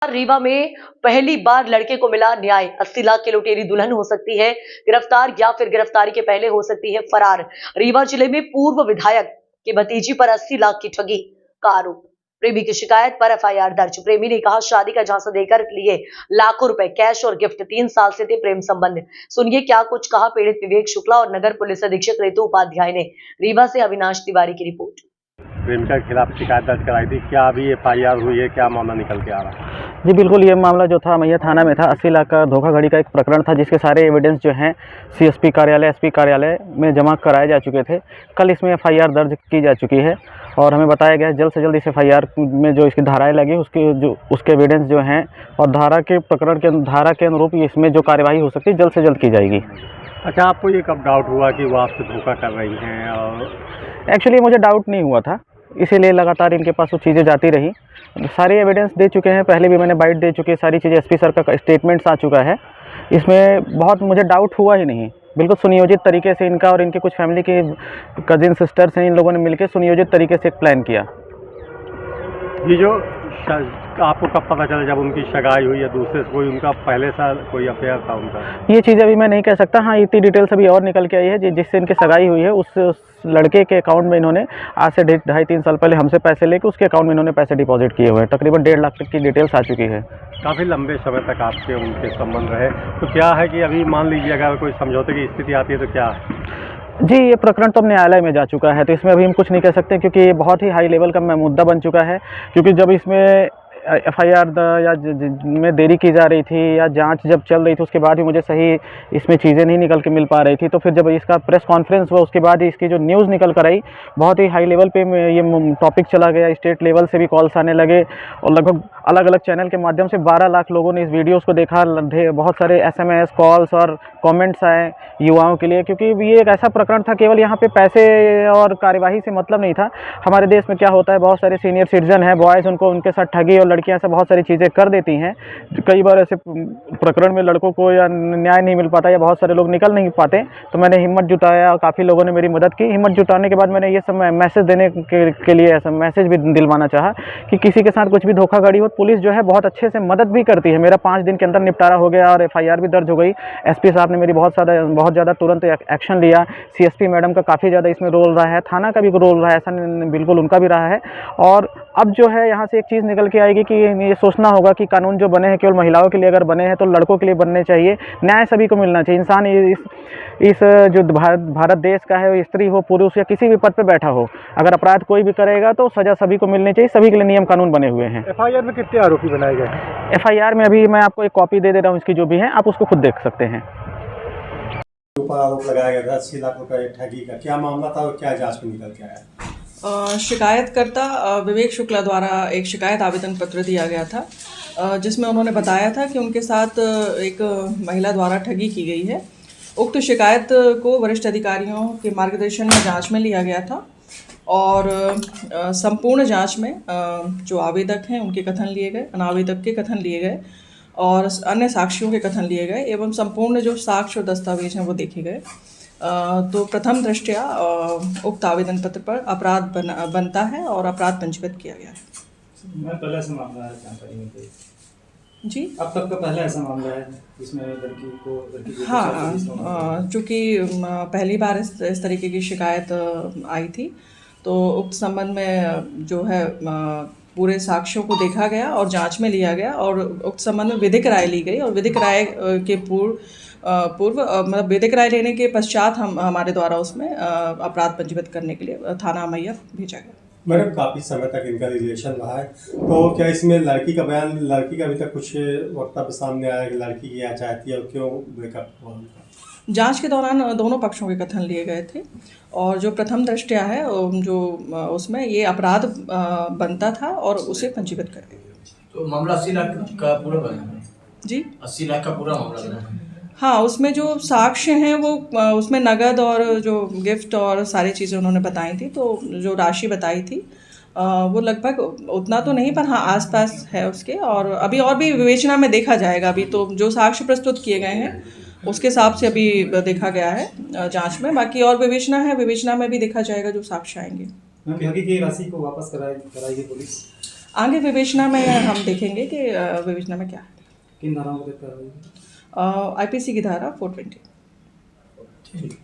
रीवा में पहली बार लड़के को मिला न्याय। 80 लाख की लुटेरी दुल्हन हो सकती है गिरफ्तार या फिर गिरफ्तारी के पहले हो सकती है फरार। रीवा जिले में पूर्व विधायक की भतीजी पर 80 लाख की ठगी का आरोप। प्रेमी की शिकायत पर एफआईआर दर्ज। प्रेमी ने कहा शादी का झांसा देकर लिए लाखों रुपए कैश और गिफ्ट। 3 साल से थे प्रेम संबंध। सुनिए क्या कुछ कहा पीड़ित विवेक शुक्ला और नगर पुलिस अधीक्षक रितु उपाध्याय ने। रीवा से अविनाश तिवारी की रिपोर्ट। प्रेमिका के खिलाफ शिकायत दर्ज कराई थी, क्या अभी एफआईआर हुई है, क्या मामला निकल के आ रहा है? जी बिल्कुल, ये मामला जो था मैया थाना में था। 80 लाख का धोखाधड़ी का एक प्रकरण था जिसके सारे एविडेंस जो हैं सीएसपी कार्यालय एसपी कार्यालय में जमा कराए जा चुके थे। कल इसमें एफआईआर दर्ज की जा चुकी है और हमें बताया गया है जल्द से जल्द इस एफआईआर में जो इसकी धाराएं लगी उसके एविडेंस जो हैं और धारा के अनुरूप इसमें जो कार्यवाही हो सकती है जल्द से जल्द की जाएगी। अच्छा, आपको ये कब डाउट हुआ कि वो आपसे धोखा कर रही हैं? और एक्चुअली मुझे डाउट नहीं हुआ था, इसीलिए लगातार इनके पास वो चीज़ें जाती रही। सारे एविडेंस दे चुके हैं, पहले भी मैंने बाइट दे चुकी है, सारी चीज़ें एसपी सर का स्टेटमेंट्स आ चुका है। इसमें बहुत मुझे डाउट हुआ ही नहीं। बिल्कुल सुनियोजित तरीके से इनका और इनके कुछ फैमिली के कजिन सिस्टर्स हैं, इन लोगों ने मिलकर सुनियोजित तरीके से एक प्लान किया। ये जो आपको कब पता चला जब उनकी सगाई हुई या दूसरे से कोई उनका पहले साल कोई अफेयर था उनका? ये चीज़ अभी मैं नहीं कह सकता। हाँ, इतनी डिटेल्स अभी और निकल के आई है जिससे इनकी सगाई हुई है उस लड़के के अकाउंट में इन्होंने आज से 2.5-3 साल पहले हमसे पैसे लेके उसके अकाउंट में इन्होंने पैसे डिपॉजिट किए हुए हैं। तकरीबन 1.5 लाख तक की डिटेल्स आ चुकी है। काफ़ी लंबे समय तक आपके उनके संबंध रहे, तो क्या है कि अभी मान लीजिए अगर कोई समझौते की स्थिति आती है तो क्या है? जी, ये प्रकरण तो अब न्यायालय में जा चुका है, तो इसमें अभी हम कुछ नहीं कह सकते क्योंकि ये बहुत ही हाई लेवल का मुद्दा बन चुका है। क्योंकि जब इसमें एफआईआर में देरी की जा रही थी या जांच जब चल रही थी उसके बाद भी मुझे सही इसमें चीज़ें नहीं निकल के मिल पा रही थी, तो फिर जब इसका प्रेस कॉन्फ्रेंस हुआ उसके बाद इसकी जो न्यूज़ निकल कर आई बहुत ही हाई लेवल पे ये टॉपिक चला गया। स्टेट लेवल से भी कॉल्स आने लगे और लगभग अलग अलग चैनल के माध्यम से 12 लाख लोगों ने इस वीडियोज़ को देखा। बहुत सारे SMS कॉल्स और कॉमेंट्स आए युवाओं के लिए, क्योंकि ये एक ऐसा प्रकरण था केवल यहाँ पे पैसे और कार्यवाही से मतलब नहीं था। हमारे देश में क्या होता है, बहुत सारे सीनियर सिटीजन हैं, बॉयज़, उनको उनके साथ ठगी और लड़कियां ऐसा बहुत सारी चीज़ें कर देती हैं। कई बार ऐसे प्रकरण में लड़कों को या न्याय नहीं मिल पाता या बहुत सारे लोग निकल नहीं पाते, तो मैंने हिम्मत जुटाया और काफ़ी लोगों ने मेरी मदद की। हिम्मत जुटाने के बाद मैंने ये सब मैसेज देने के लिए ऐसा मैसेज भी दिलवाना चाहा कि किसी के साथ कुछ भी धोखाधड़ी हो, पुलिस जो है बहुत अच्छे से मदद भी करती है। मेरा 5 दिन के अंदर निपटारा हो गया और एफआईआर भी दर्ज हो गई। एसपी साहब ने मेरी बहुत ज़्यादा तुरंत एक्शन लिया। सीएसपी मैडम का काफ़ी ज़्यादा इसमें रोल रहा है, थाना का भी रोल रहा है, ऐसा बिल्कुल उनका भी रहा है। और अब जो है यहाँ से एक चीज़ निकल के आएगी कि ये सोचना होगा कि कानून जो बने हैं केवल महिलाओं के लिए अगर बने हैं तो लड़कों के लिए बनने चाहिए। न्याय सभी को मिलना चाहिए। इंसान इस जो भारत देश का है, स्त्री हो पुरुष या किसी भी पद पे बैठा हो, अगर अपराध कोई भी करेगा तो सज़ा सभी को मिलनी चाहिए। सभी के लिए नियम कानून बने हुए हैं। एफआईआर में कितने आरोपी बनाए गए हैं? एफआईआर में अभी मैं आपको एक कॉपी दे रहा हूँ इसकी, जो भी है आप उसको खुद देख सकते हैं। ऊपर आरोप लगाया गया था 80 लाख रुपए ठगी का, क्या मामला था और क्या जांच में निकल के आया? शिकायतकर्ता विवेक शुक्ला द्वारा एक शिकायत आवेदन पत्र दिया गया था जिसमें उन्होंने बताया था कि उनके साथ एक महिला द्वारा ठगी की गई है। उक्त शिकायत को वरिष्ठ अधिकारियों के मार्गदर्शन में जांच में लिया गया था और संपूर्ण जांच में जो आवेदक हैं उनके कथन लिए गए, अनावेदक के कथन लिए गए और अन्य साक्षियों के कथन लिए गए एवं संपूर्ण जो साक्ष्य और दस्तावेज हैं वो देखे गए। तो प्रथम दृष्टया उक्त आवेदन पत्र पर अपराध बनता है और अपराध पंजीबद्ध किया गया है। मैं पहले ऐसा मामला है जानकारी में जी, अब तक का पहला ऐसा मामला है जिसमें लड़की हाँ, चूँकि पहली बार इस तरीके की शिकायत आई थी तो उक्त संबंध में जो है पूरे साक्ष्यों को देखा गया और जांच में लिया गया और उक्त संबंध में विधिक राय ली गई और विधिक राय के पूर्व मतलब विधिक राय लेने के पश्चात हमारे द्वारा उसमें अपराध पंजीबद्ध करने के लिए थाना मैया भेजा गया। मैडम, काफ़ी समय तक इनका रिलेशन रहा है, तो क्या इसमें लड़की का अभी तक कुछ वक्तव्य सामने आया कि लड़की क्या चाहती है और क्यों ब्रेकअप हुआ? जांच के दौरान दोनों पक्षों के कथन लिए गए थे और जो प्रथम दृष्टया है जो उसमें ये अपराध बनता था और उसे पंजीबद्ध कर दिया। तो मामला 80 लाख का पूरा बना है जी, 80 लाख का पूरा मामला बना है। हाँ, उसमें जो साक्ष्य हैं वो उसमें नगद और जो गिफ्ट और सारी चीज़ें उन्होंने बताई थी, तो जो राशि बताई थी वो लगभग उतना तो नहीं पर हाँ आसपास है उसके, और अभी और भी विवेचना में देखा जाएगा। अभी तो जो साक्ष्य प्रस्तुत किए गए हैं उसके हिसाब से अभी देखा गया है जांच में, बाकी और विवेचना है, विवेचना में भी देखा जाएगा जो साक्ष्य आएंगे। ठगी की राशि को वापस कराएगी पुलिस? आगे विवेचना में हम देखेंगे कि विवेचना में क्या है। किन धाराओं को तहत कार्रवाई हुई? IPC की धारा 420।